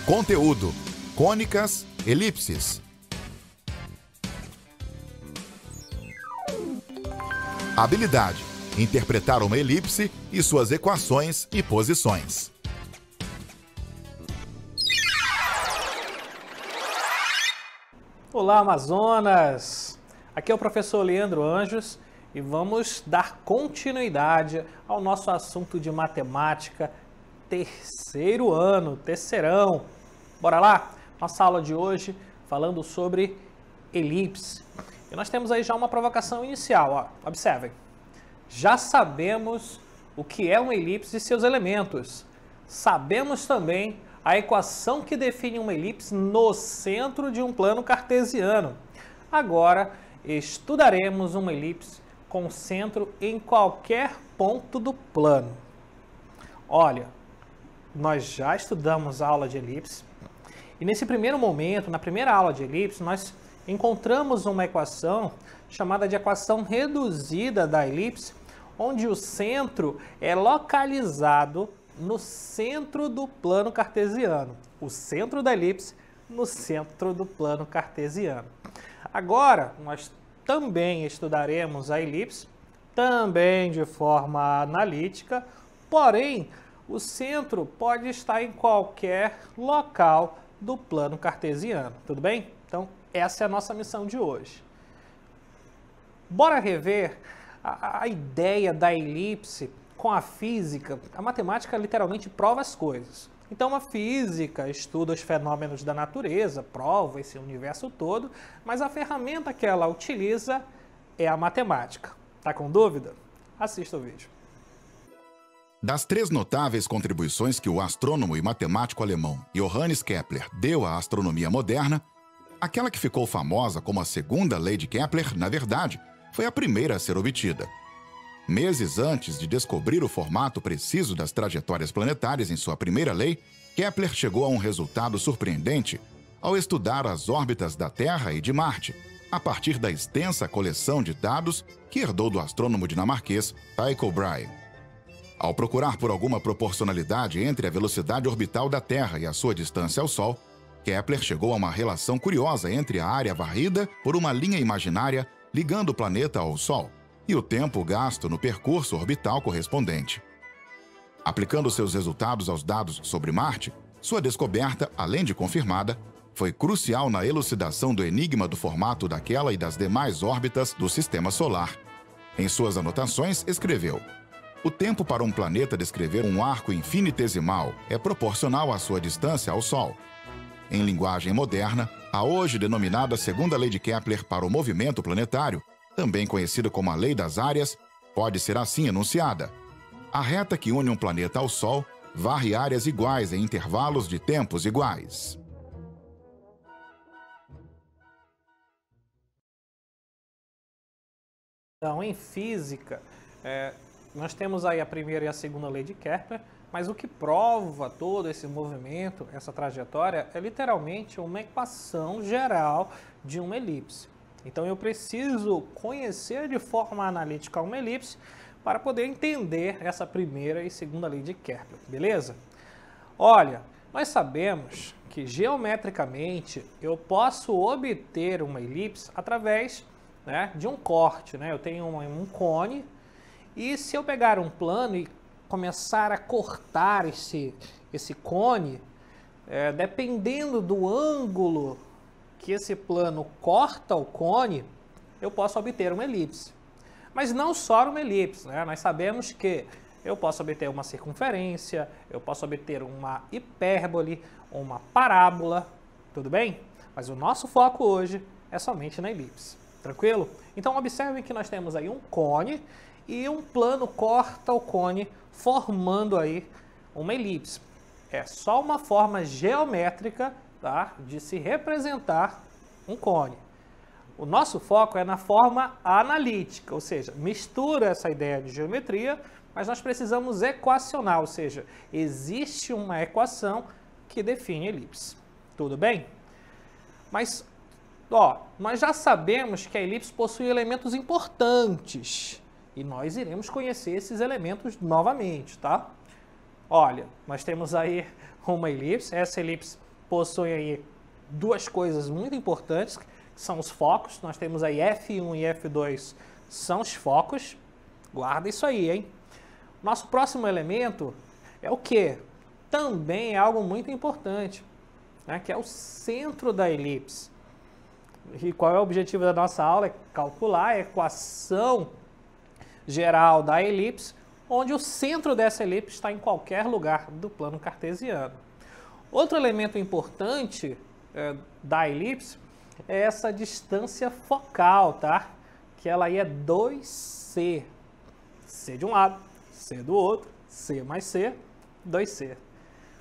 Conteúdo: cônicas, elipses. Habilidade: interpretar uma elipse e suas equações e posições. Olá, Amazonas! Aqui é o professor Leandro Anjos e vamos dar continuidade ao nosso assunto de matemática terceiro ano, terceirão. Bora lá? Nossa aula de hoje falando sobre elipse. E nós temos aí já uma provocação inicial, ó. Observem. Já sabemos o que é uma elipse e seus elementos. Sabemos também a equação que define uma elipse no centro de um plano cartesiano. Agora, estudaremos uma elipse com centro em qualquer ponto do plano. Olha, nós já estudamos a aula de elipse e nesse primeiro momento, na primeira aula de elipse, nós encontramos uma equação chamada de equação reduzida da elipse, onde o centro é localizado no centro do plano cartesiano. O centro da elipse no centro do plano cartesiano. Agora, nós também estudaremos a elipse, também de forma analítica, porém, o centro pode estar em qualquer local do plano cartesiano, tudo bem? Então, essa é a nossa missão de hoje. Bora rever a ideia da elipse com a física. A matemática literalmente prova as coisas. Então a física estuda os fenômenos da natureza, prova esse universo todo, mas a ferramenta que ela utiliza é a matemática. Tá com dúvida? Assista o vídeo. Das três notáveis contribuições que o astrônomo e matemático alemão Johannes Kepler deu à astronomia moderna, aquela que ficou famosa como a segunda lei de Kepler, na verdade, foi a primeira a ser obtida. Meses antes de descobrir o formato preciso das trajetórias planetárias em sua primeira lei, Kepler chegou a um resultado surpreendente ao estudar as órbitas da Terra e de Marte, a partir da extensa coleção de dados que herdou do astrônomo dinamarquês Tycho Brahe. Ao procurar por alguma proporcionalidade entre a velocidade orbital da Terra e a sua distância ao Sol, Kepler chegou a uma relação curiosa entre a área varrida por uma linha imaginária ligando o planeta ao Sol e o tempo gasto no percurso orbital correspondente. Aplicando seus resultados aos dados sobre Marte, sua descoberta, além de confirmada, foi crucial na elucidação do enigma do formato daquela e das demais órbitas do Sistema Solar. Em suas anotações, escreveu: o tempo para um planeta descrever um arco infinitesimal é proporcional à sua distância ao Sol. Em linguagem moderna, a hoje denominada segunda lei de Kepler para o movimento planetário, também conhecida como a lei das áreas, pode ser assim enunciada: a reta que une um planeta ao Sol varre áreas iguais em intervalos de tempos iguais. Então, em física, nós temos aí a primeira e a segunda lei de Kepler, mas o que prova todo esse movimento, essa trajetória, é literalmente uma equação geral de uma elipse. Então eu preciso conhecer de forma analítica uma elipse para poder entender essa primeira e segunda lei de Kepler, beleza? Olha, nós sabemos que geometricamente eu posso obter uma elipse através, de um corte, Eu tenho um cone e se eu pegar um plano e começar a cortar esse cone, dependendo do ângulo que esse plano corta o cone, eu posso obter uma elipse. Mas não só uma elipse, Nós sabemos que eu posso obter uma circunferência, eu posso obter uma hipérbole, uma parábola, tudo bem? Mas o nosso foco hoje é somente na elipse, tranquilo? Então observem que nós temos aí um cone e um plano corta o cone, formando aí uma elipse. É só uma forma geométrica, de se representar um cone. O nosso foco é na forma analítica, ou seja, mistura essa ideia de geometria, mas nós precisamos equacionar, ou seja, existe uma equação que define elipse. Tudo bem? Mas, nós já sabemos que a elipse possui elementos importantes e nós iremos conhecer esses elementos novamente, tá? Olha, nós temos aí uma elipse, essa elipse possuem aí duas coisas muito importantes, que são os focos. Nós temos aí F1 e F2, são os focos. Guarda isso aí, hein? Nosso próximo elemento é o quê? Também é algo muito importante, né? Que é o centro da elipse. E qual é o objetivo da nossa aula? É calcular a equação geral da elipse, onde o centro dessa elipse está em qualquer lugar do plano cartesiano. Outro elemento importante da elipse é essa distância focal, tá? Que ela aí é 2C. C de um lado, C do outro, C mais C, 2C.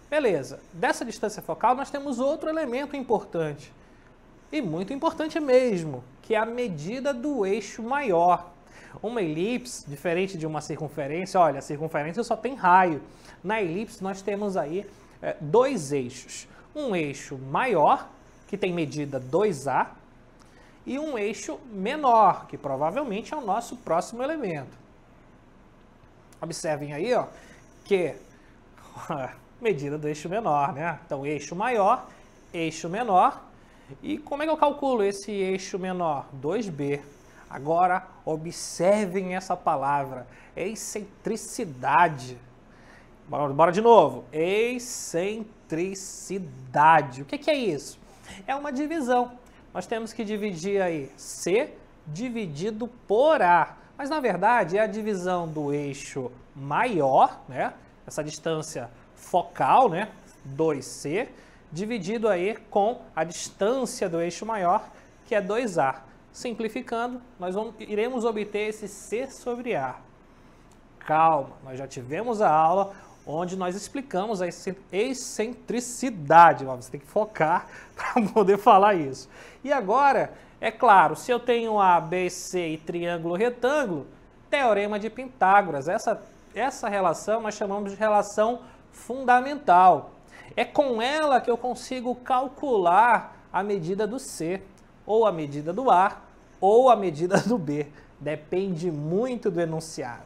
Beleza. Dessa distância focal nós temos outro elemento importante, e muito importante mesmo, que é a medida do eixo maior. Uma elipse, diferente de uma circunferência, olha, a circunferência só tem raio. Na elipse nós temos aí dois eixos. Um eixo maior, que tem medida 2A, e um eixo menor, que provavelmente é o nosso próximo elemento. Observem aí, ó, que medida do eixo menor, né? Então, eixo maior, eixo menor. E como é que eu calculo esse eixo menor? 2B. Agora, observem essa palavra, excentricidade. Bora de novo. Excentricidade. O que é isso? É uma divisão. Nós temos que dividir aí C dividido por A. Mas, na verdade, é a divisão do eixo maior, né? Essa distância focal, né? 2C, dividido aí com a distância do eixo maior, que é 2A. Simplificando, nós iremos obter esse C sobre A. Calma, nós já tivemos a aula onde nós explicamos a excentricidade. Você tem que focar para poder falar isso. E agora, é claro, se eu tenho A, B, C e triângulo retângulo, teorema de Pitágoras. Essa relação nós chamamos de relação fundamental. É com ela que eu consigo calcular a medida do C, ou a medida do A, ou a medida do B. Depende muito do enunciado.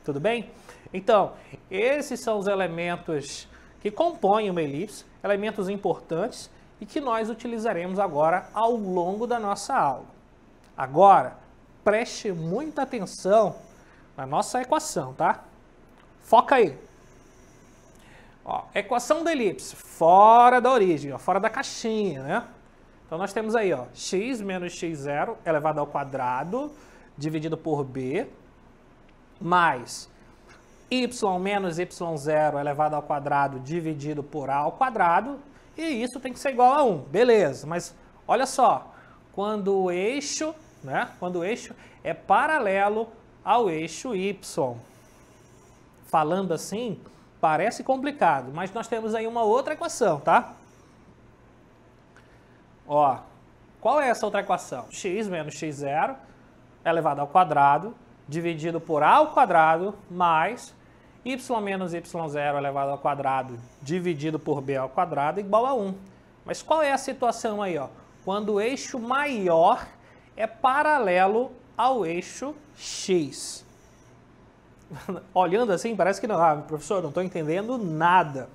Tudo bem? Então, esses são os elementos que compõem uma elipse, elementos importantes e que nós utilizaremos agora ao longo da nossa aula. Agora, preste muita atenção na nossa equação, tá? Foca aí. Ó, equação da elipse, fora da origem, ó, fora da caixinha, né? Então, nós temos aí, ó, x menos x0 elevado ao quadrado, dividido por b, mais y menos y0 elevado ao quadrado, dividido por a ao quadrado, e isso tem que ser igual a 1. Beleza, mas olha só, quando o eixo, né, quando o eixo é paralelo ao eixo y. Falando assim, parece complicado, mas nós temos aí uma outra equação, tá? Ó, qual é essa outra equação? X menos x0 elevado ao quadrado, dividido por a ao quadrado, mais y menos y0 elevado ao quadrado, dividido por b ao quadrado, igual a 1. Mas qual é a situação aí, ó? Quando o eixo maior é paralelo ao eixo x. Olhando assim, parece que não, professor, não estou entendendo nada.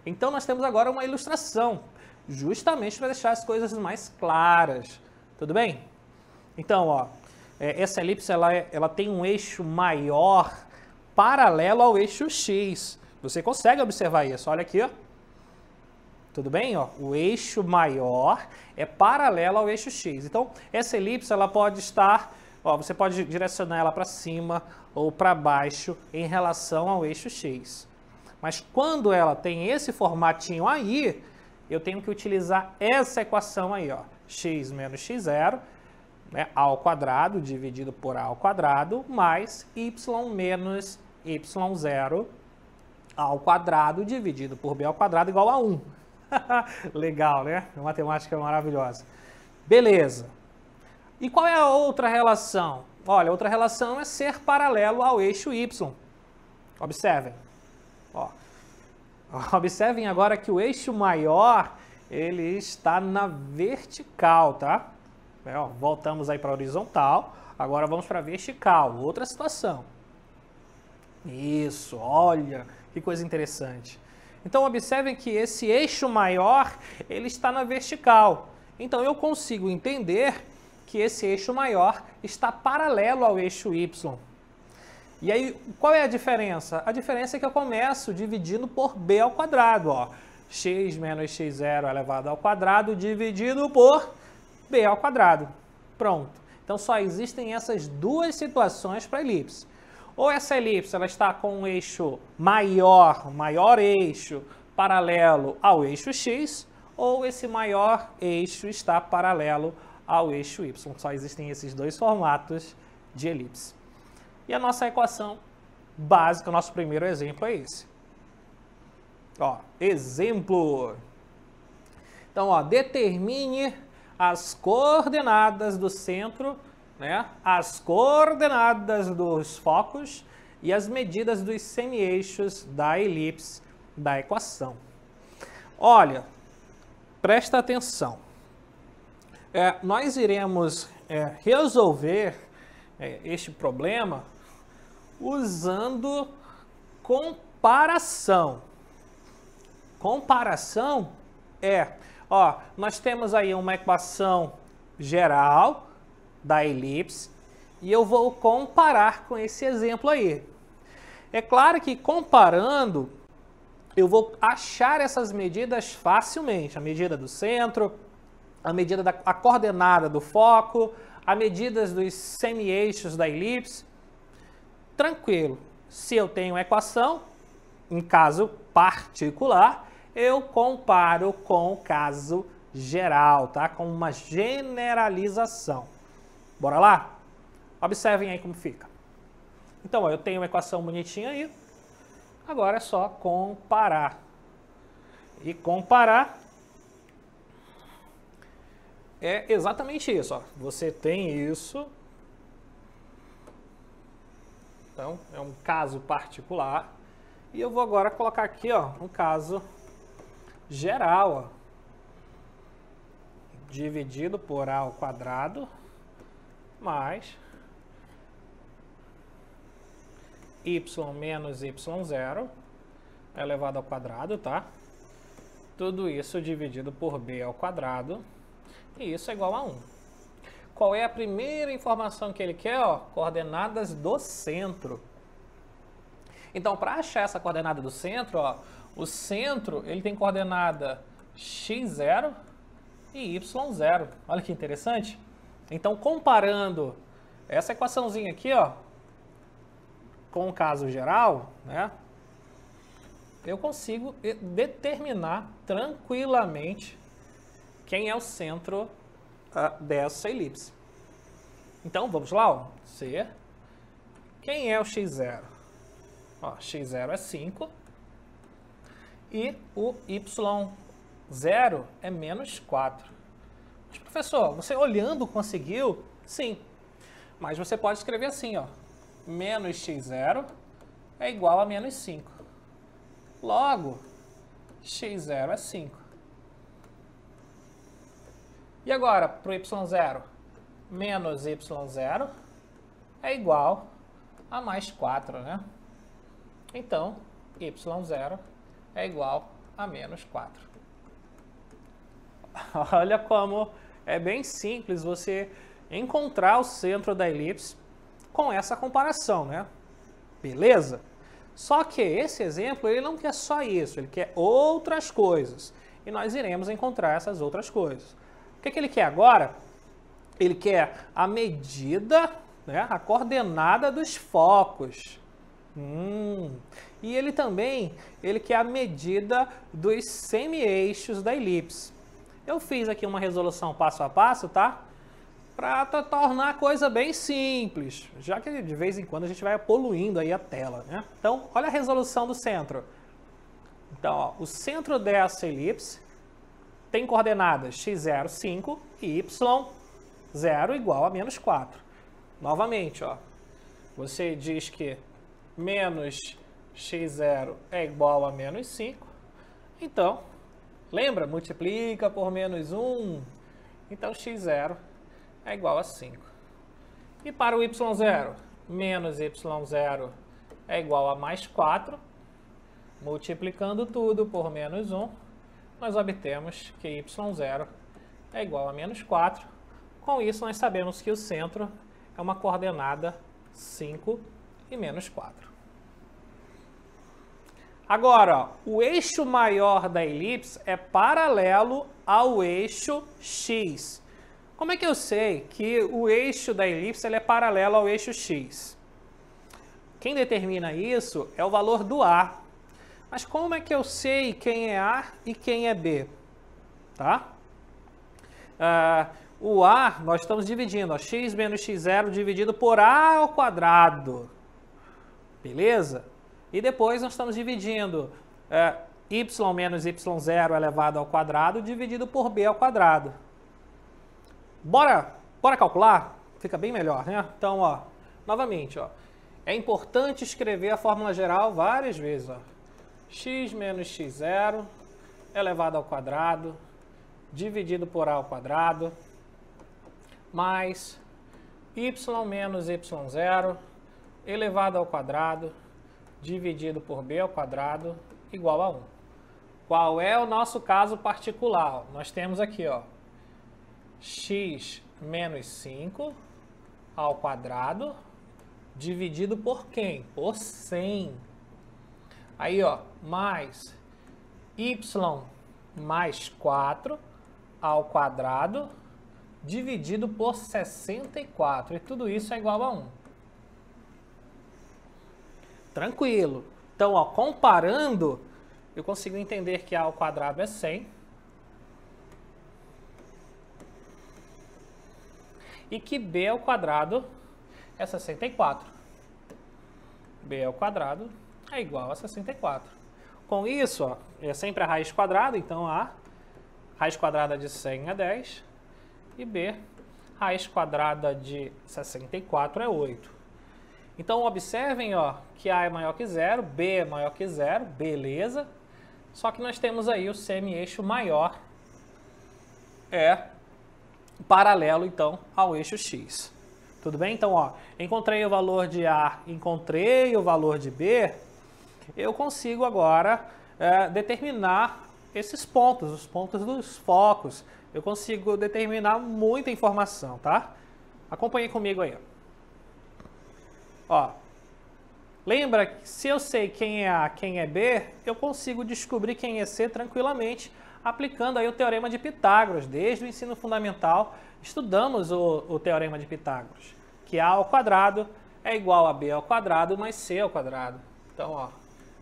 Então, nós temos agora uma ilustração, justamente para deixar as coisas mais claras. Tudo bem? Então, ó, essa elipse ela tem um eixo maior paralelo ao eixo x. Você consegue observar isso? Olha aqui, ó. Tudo bem? Ó, o eixo maior é paralelo ao eixo x. Então, essa elipse ela pode estar, ó, você pode direcionar ela para cima ou para baixo em relação ao eixo x. Mas quando ela tem esse formatinho aí, eu tenho que utilizar essa equação aí, ó. X menos x0, né, a ao quadrado dividido por a ao quadrado, mais y menos y0 ao quadrado dividido por b ao quadrado igual a 1. Legal, né? A matemática é maravilhosa. Beleza. E qual é a outra relação? Olha, a outra relação é ser paralelo ao eixo y. Observem. Ó. Observem agora que o eixo maior, ele está na vertical, tá? Ó, voltamos aí para a horizontal, agora vamos para a vertical, outra situação. Isso, olha, que coisa interessante. Então, observem que esse eixo maior, ele está na vertical. Então, eu consigo entender que esse eixo maior está paralelo ao eixo Y. E aí, qual é a diferença? A diferença é que eu começo dividindo por b ao quadrado, ó. X menos x0 elevado ao quadrado dividido por b ao quadrado. Pronto. Então, só existem essas duas situações para a elipse. Ou essa elipse ela está com um eixo maior eixo, paralelo ao eixo x, ou esse maior eixo está paralelo ao eixo y. Só existem esses dois formatos de elipse. E a nossa equação básica, o nosso primeiro exemplo é esse. Ó, exemplo. Então, ó, determine as coordenadas do centro, né, as coordenadas dos focos e as medidas dos semi-eixos da elipse da equação. Olha, presta atenção. Nós iremos resolver este problema usando comparação. Comparação nós temos aí uma equação geral da elipse e eu vou comparar com esse exemplo aí. É claro que comparando, eu vou achar essas medidas facilmente. A medida do centro, a medida da coordenada do foco, a medida dos semi-eixos da elipse. Tranquilo. Se eu tenho uma equação, em caso particular, eu comparo com o caso geral, tá? Com uma generalização. Bora lá? Observem aí como fica. Então, ó, eu tenho uma equação bonitinha aí. Agora é só comparar. E comparar é exatamente isso. Ó. Você tem isso. Então, é um caso particular. E eu vou agora colocar aqui, ó, um caso geral. Ó. Dividido por a ao quadrado mais y menos y0 elevado ao quadrado, tá? Tudo isso dividido por b ao quadrado, e isso é igual a 1. Qual é a primeira informação que ele quer? Ó, coordenadas do centro. Então, para achar essa coordenada do centro, ó, o centro ele tem coordenada x0 e y0. Olha que interessante. Então, comparando essa equaçãozinha aqui, ó, com o caso geral, né, eu consigo determinar tranquilamente quem é o centro dessa elipse. Então, vamos lá, ó, C. Quem é o x0? Ó, x0 é 5 e o y0 é menos 4. Mas, professor, você olhando conseguiu? Sim. Mas você pode escrever assim, ó. Menos x0 é igual a menos 5. Logo, x0 é 5. E agora, para o y0? Menos y0 é igual a mais 4, né? Então, y0 é igual a menos 4. Olha como é bem simples você encontrar o centro da elipse com essa comparação, né? Beleza? Só que esse exemplo ele não quer só isso, ele quer outras coisas. E nós iremos encontrar essas outras coisas. O que ele quer agora? Ele quer a medida, né, a coordenada dos focos. E ele também quer a medida dos semi-eixos da elipse. Eu fiz aqui uma resolução passo a passo, tá? Para tornar a coisa bem simples, já que de vez em quando a gente vai poluindo aí a tela, né? Então, olha a resolução do centro. Então, ó, o centro dessa elipse tem coordenadas x0, 5 e y0 igual a menos 4. Novamente, ó, você diz que menos x0 é igual a menos 5. Então, lembra? Multiplica por menos 1. Então, x0 é igual a 5. E para o y0, menos y0 é igual a mais 4. Multiplicando tudo por menos 1, nós obtemos que y0 é igual a menos 4. Com isso, nós sabemos que o centro é uma coordenada 5 e menos 4. Agora, ó, o eixo maior da elipse é paralelo ao eixo x. Como é que eu sei que o eixo da elipse ele é paralelo ao eixo x? Quem determina isso é o valor do A. Mas como é que eu sei quem é A e quem é B? Tá? O A, nós estamos dividindo, ó, x menos x0 dividido por A ao quadrado. Beleza? E depois nós estamos dividindo y menos y0 elevado ao quadrado dividido por b ao quadrado. Bora calcular? Fica bem melhor, né? Então, ó, novamente, ó, é importante escrever a fórmula geral várias vezes. Ó. X menos x0 elevado ao quadrado dividido por a ao quadrado mais y menos y0 elevado ao quadrado dividido por b ao quadrado igual a 1. Qual é o nosso caso particular? Nós temos aqui, ó, x menos 5 ao quadrado dividido por quem? Por 100. Aí, ó, mais y mais 4 ao quadrado dividido por 64. E tudo isso é igual a 1. Tranquilo. Então, ó, comparando, eu consigo entender que a ao quadrado é 100. E que b ao quadrado é 64. b ao quadrado é igual a 64. Com isso, ó, é sempre a raiz quadrada, então a raiz quadrada de 100 é 10 e b, raiz quadrada de 64 é 8. Então, observem, ó, que a é maior que 0, b é maior que 0, beleza. Só que nós temos aí o semi-eixo maior é paralelo, então, ao eixo x. Tudo bem? Então, ó, encontrei o valor de A, encontrei o valor de B, eu consigo agora determinar esses pontos, os pontos dos focos. Eu consigo determinar muita informação, tá? Acompanhe comigo aí. Ó, lembra que se eu sei quem é A, quem é B, eu consigo descobrir quem é C tranquilamente, aplicando aí o Teorema de Pitágoras. Desde o ensino fundamental, estudamos o Teorema de Pitágoras, que A ao quadrado é igual a B ao quadrado mais C ao quadrado. Então, ó,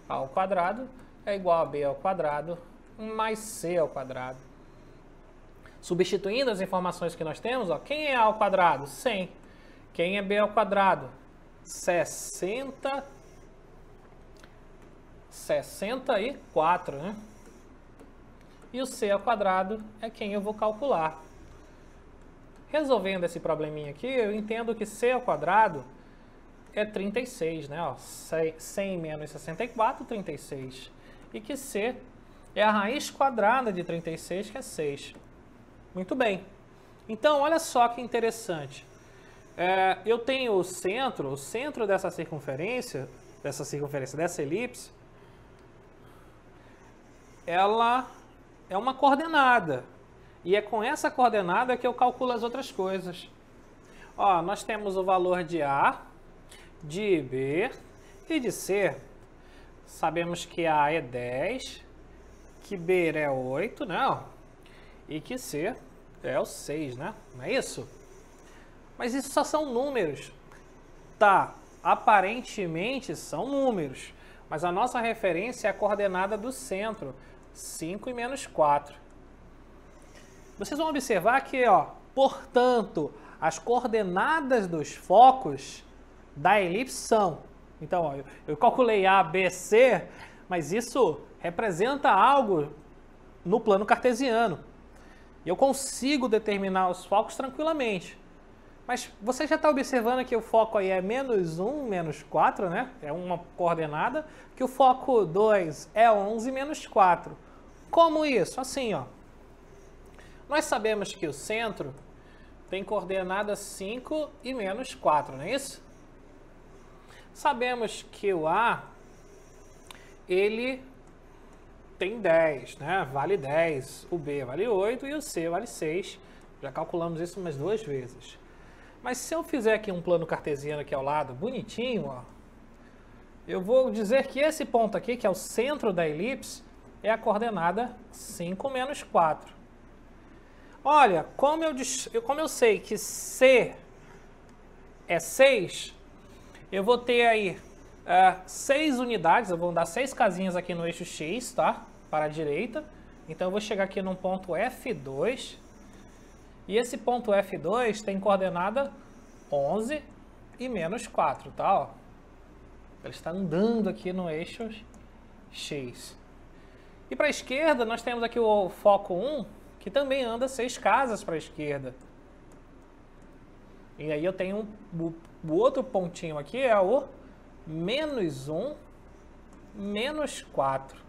A ao quadrado é igual a B ao quadrado mais C ao quadrado. Substituindo as informações que nós temos, ó, quem é A ao quadrado? 100. Quem é B ao quadrado? 64, né? E o C ao quadrado é quem eu vou calcular. Resolvendo esse probleminha aqui, eu entendo que C ao quadrado é 36, né? Ó, 100 menos 64, 36. E que C é a raiz quadrada de 36, que é 6. Muito bem. Então, olha só que interessante. Eu tenho o centro dessa circunferência, dessa elipse, ela é uma coordenada. E é com essa coordenada que eu calculo as outras coisas. Ó, nós temos o valor de A, de B e de C. Sabemos que A é 10, que B é 8, né? E que C é o 6, né? Não é isso? Mas isso só são números. Tá, aparentemente são números, mas a nossa referência é a coordenada do centro, 5 e menos 4. Vocês vão observar que, ó, portanto, as coordenadas dos focos da elipse são. Então, ó, eu calculei A, B, C, mas isso representa algo no plano cartesiano. E eu consigo determinar os focos tranquilamente. Mas você já está observando que o foco aí é menos 1, menos 4, né? É uma coordenada. Que o foco 2 é 11 menos 4. Como isso? Assim, ó. Nós sabemos que o centro tem coordenada 5 e menos 4, não é isso? Sabemos que o A ele tem 10, né? Vale 10, o B vale 8 e o C vale 6. Já calculamos isso umas 2 vezes. Mas se eu fizer aqui um plano cartesiano aqui ao lado, bonitinho, ó, eu vou dizer que esse ponto aqui, que é o centro da elipse, é a coordenada 5 menos 4. Olha, como eu sei que C é 6, eu vou ter aí 6 unidades, eu vou dar 6 casinhas aqui no eixo X, tá? Para a direita. Então eu vou chegar aqui num ponto F2. E esse ponto F2 tem coordenada 11 e menos 4, tá? Ó. Ele está andando aqui no eixo X. E para a esquerda nós temos aqui o foco 1, que também anda 6 casas para a esquerda. E aí eu tenho o outro pontinho aqui, é o menos 1, menos 4.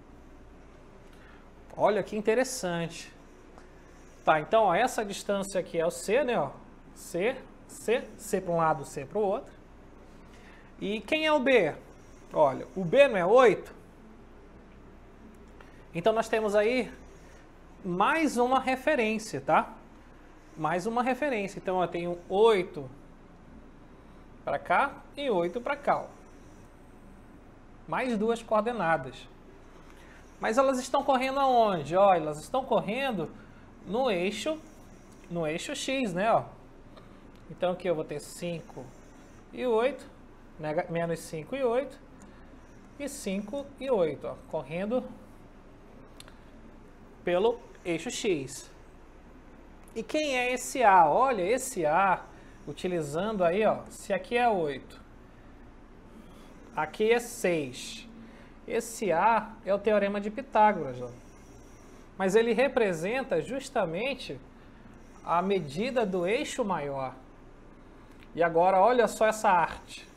Olha que interessante. Tá, então ó, essa distância aqui é o C, né? Ó, C para um lado, C para o outro. E quem é o B? Olha, o B não é 8? Então nós temos aí mais uma referência, tá? Mais uma referência. Então eu tenho 8 para cá e 8 para cá. Ó. Mais 2 coordenadas. Mas elas estão correndo aonde? Ó, elas estão correndo no eixo X, né? Ó. Então aqui eu vou ter 5 e 8, menos 5 e 8, e 5 e 8, ó, correndo pelo eixo X. E quem é esse A? Olha, esse A, utilizando aí, ó, se aqui é 8, aqui é 6. Esse A é o teorema de Pitágoras, ó. Mas ele representa justamente a medida do eixo maior. E agora, olha só essa arte.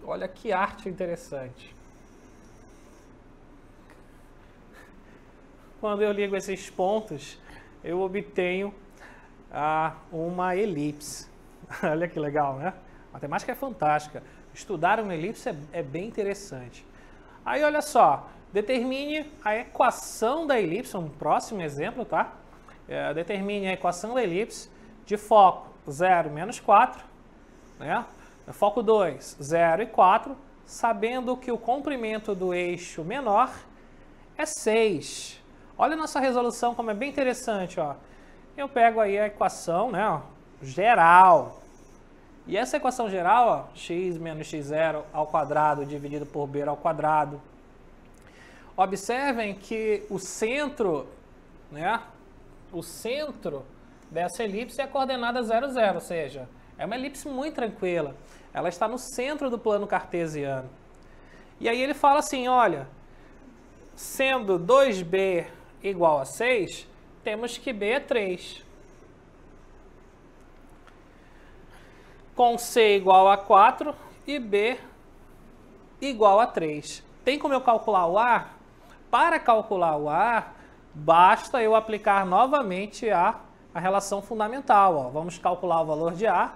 Olha que arte interessante. Quando eu ligo esses pontos, eu obtenho uma elipse. Olha que legal, né? A matemática é fantástica. Estudar uma elipse é bem interessante. Aí, olha só. Determine a equação da elipse, um próximo exemplo, tá? Determine a equação da elipse de foco 0 menos 4, né? Foco 2, 0 e 4, sabendo que o comprimento do eixo menor é 6. Olha a nossa resolução como é bem interessante, ó. Eu pego aí a equação, né, ó, geral. E essa equação geral, ó, x menos x0 ao quadrado dividido por b ao quadrado. Observem que o centro, né, o centro dessa elipse é a coordenada 0, 0, ou seja, é uma elipse muito tranquila. Ela está no centro do plano cartesiano. E aí ele fala assim, olha, sendo 2b igual a 6, temos que b é 3. Com c igual a 4 e b igual a 3. Tem como eu calcular o A? Para calcular o A, basta eu aplicar novamente a relação fundamental. Ó. Vamos calcular o valor de A.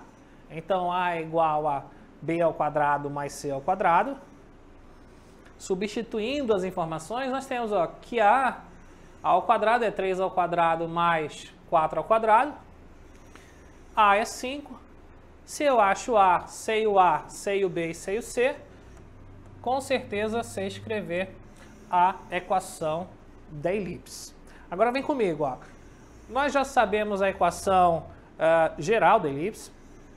Então, A é igual a b ao quadrado mais c ao quadrado. Substituindo as informações, nós temos ó, que A ao quadrado é 3 ao quadrado mais 4 ao quadrado. A é 5. Se eu acho A, sei o A, sei o B e sei o C, com certeza sei escrever a equação da elipse. Agora vem comigo, ó. Nós já sabemos a equação geral da elipse,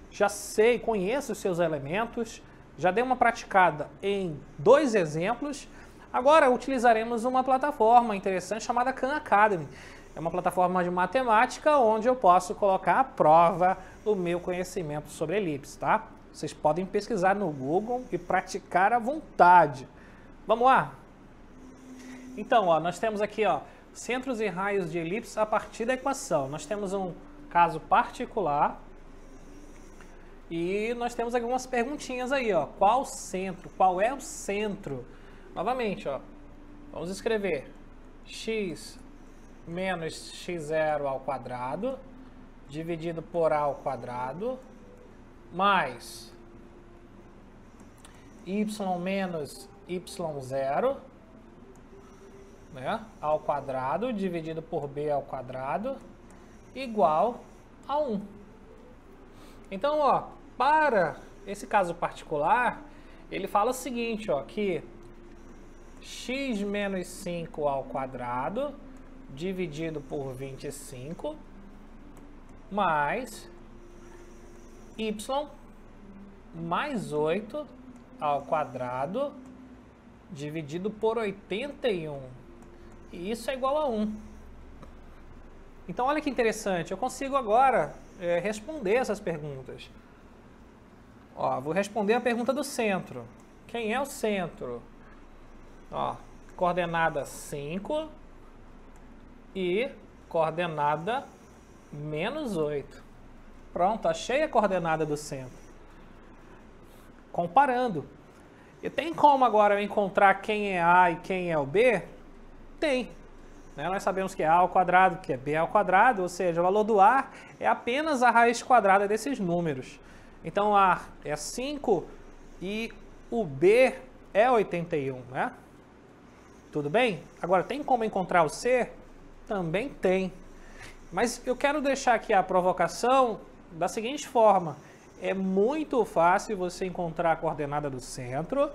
já sei, conheço os seus elementos, já dei uma praticada em 2 exemplos. Agora utilizaremos uma plataforma interessante chamada Khan Academy. É uma plataforma de matemática onde eu posso colocar à prova o meu conhecimento sobre elipse, tá? Vocês podem pesquisar no Google e praticar à vontade. Vamos lá? Então, ó, nós temos aqui, ó, centros e raios de elipse a partir da equação. Nós temos um caso particular e nós temos algumas perguntinhas aí, ó. Qual centro? Qual é o centro? Novamente, ó, vamos escrever x menos x0 ao quadrado dividido por a ao quadrado mais y menos y0, né, ao quadrado dividido por b ao quadrado igual a 1. Então, ó, para esse caso particular, ele fala o seguinte, ó, que x menos 5 ao quadrado dividido por 25 mais y mais 8 ao quadrado dividido por 81. E isso é igual a 1. Então, olha que interessante. Eu consigo agora responder essas perguntas. Ó, vou responder a pergunta do centro. Quem é o centro? Ó, coordenada 5 e coordenada menos 8. Pronto, achei a coordenada do centro. Comparando. E tem como agora eu encontrar quem é A e quem é o B? Tem. Né? Nós sabemos que é A ao quadrado, que é B ao quadrado, ou seja, o valor do A é apenas a raiz quadrada desses números. Então, A é 5 e o B é 81, né? Tudo bem? Agora, tem como encontrar o C? Também tem. Mas eu quero deixar aqui a provocação da seguinte forma. É muito fácil você encontrar a coordenada do centro.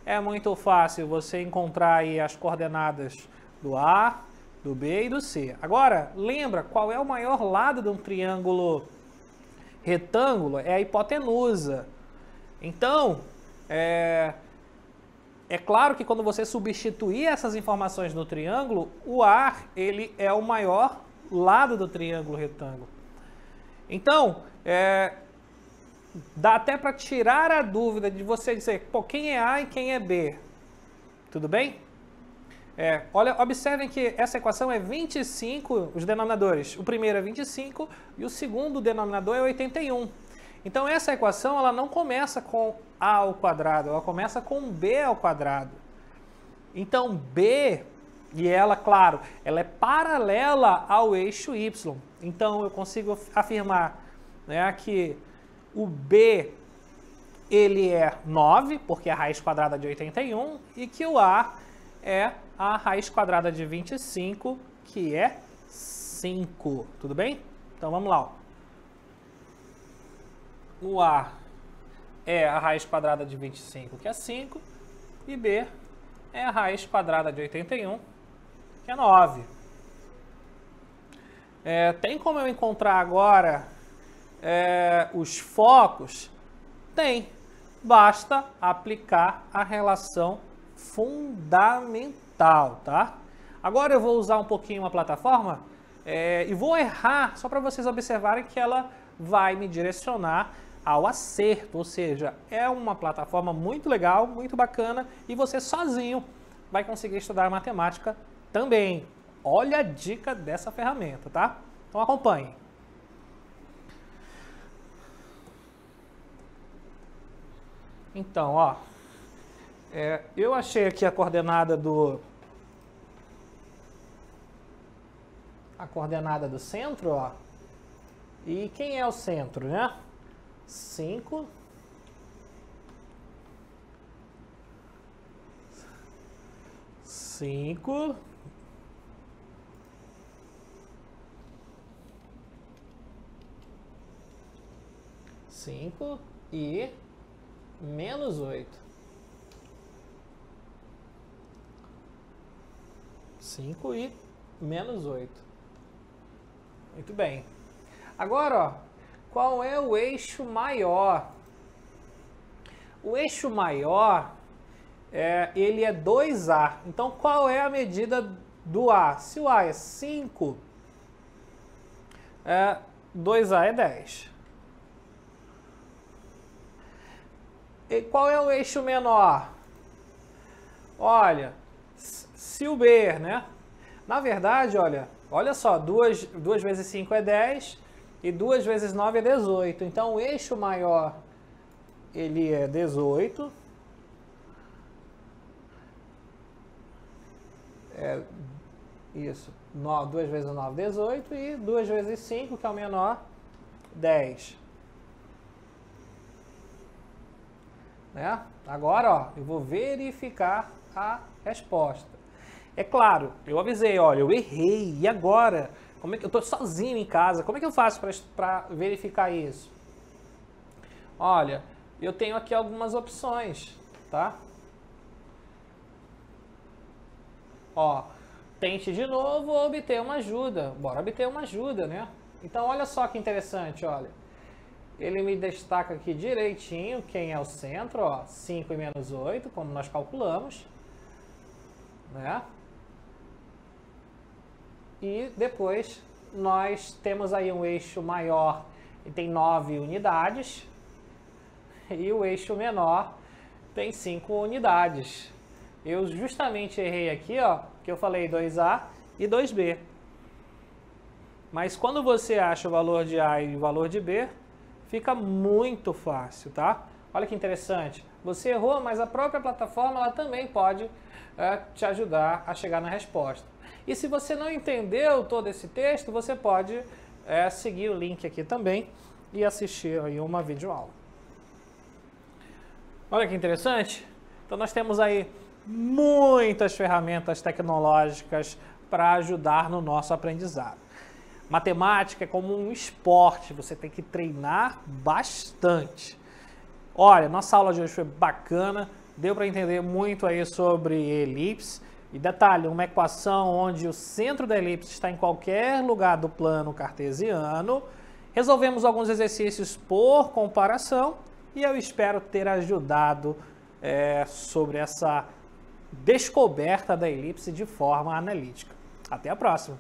É muito fácil você encontrar aí as coordenadas do A, do B e do C. Agora, lembra qual é o maior lado de um triângulo retângulo? É a hipotenusa. Então, é claro que quando você substituir essas informações no triângulo, o A ele é o maior lado do triângulo retângulo. Então, dá até para tirar a dúvida de você dizer, pô, quem é A e quem é B. Tudo bem? Olha, observem que essa equação é 25, os denominadores. O primeiro é 25 e o segundo denominador é 81. Então, essa equação ela não começa com A ao quadrado, ela começa com B ao quadrado. Então, B, e ela, claro, ela é paralela ao eixo Y. Então, eu consigo afirmar, né, que o B, ele é 9, porque é a raiz quadrada de 81, e que o A é a raiz quadrada de 25, que é 5. Tudo bem? Então, vamos lá. Ó. O A é a raiz quadrada de 25, que é 5, e B é a raiz quadrada de 81, que é 9. Tem como eu encontrar agora os focos? Tem. Basta aplicar a relação fundamental, tá? Agora eu vou usar um pouquinho uma plataforma e vou errar só para vocês observarem que ela vai me direcionar ao acerto, ou seja, é uma plataforma muito legal, muito bacana e você sozinho vai conseguir estudar matemática também. Olha a dica dessa ferramenta, tá? Então acompanhe. Então, ó, eu achei aqui a coordenada do centro, ó. E quem é o centro, né? 5 e menos 8. 5 e menos 8. Muito bem. Agora, ó, qual é o eixo maior? O eixo maior, ele é 2A. Então, qual é a medida do A? Se o A é 5, 2A é 10. E qual é o eixo menor? Olha, se o B, né? Na verdade, olha só, 2 vezes 5 é 10 e 2 vezes 9 é 18. Então, o eixo maior, ele é 18. Isso, 2 vezes 9, 18 e 2 vezes 5, que é o menor, 10. né? Agora, ó, eu vou verificar a resposta. É claro, eu avisei, olha, eu errei, e agora? Como é que eu estou sozinho em casa? Como é que eu faço para verificar isso? Olha, eu tenho aqui algumas opções, tá? Ó, tente de novo ou obter uma ajuda. Bora obter uma ajuda, né? Então, olha só que interessante, olha. Ele me destaca aqui direitinho quem é o centro, ó, 5 e menos 8, como nós calculamos, né? E depois nós temos aí um eixo maior e tem 9 unidades, e o eixo menor tem 5 unidades. Eu justamente errei aqui, ó, que eu falei 2A e 2B. Mas quando você acha o valor de A e o valor de B, fica muito fácil, tá? Olha que interessante. Você errou, mas a própria plataforma ela também pode te ajudar a chegar na resposta. E se você não entendeu todo esse texto, você pode seguir o link aqui também e assistir aí uma videoaula. Olha que interessante. Então nós temos aí muitas ferramentas tecnológicas para ajudar no nosso aprendizado. Matemática é como um esporte, você tem que treinar bastante. Olha, nossa aula de hoje foi bacana, deu para entender muito aí sobre elipse. E detalhe, uma equação onde o centro da elipse está em qualquer lugar do plano cartesiano. Resolvemos alguns exercícios por comparação e eu espero ter ajudado sobre essa descoberta da elipse de forma analítica. Até a próxima!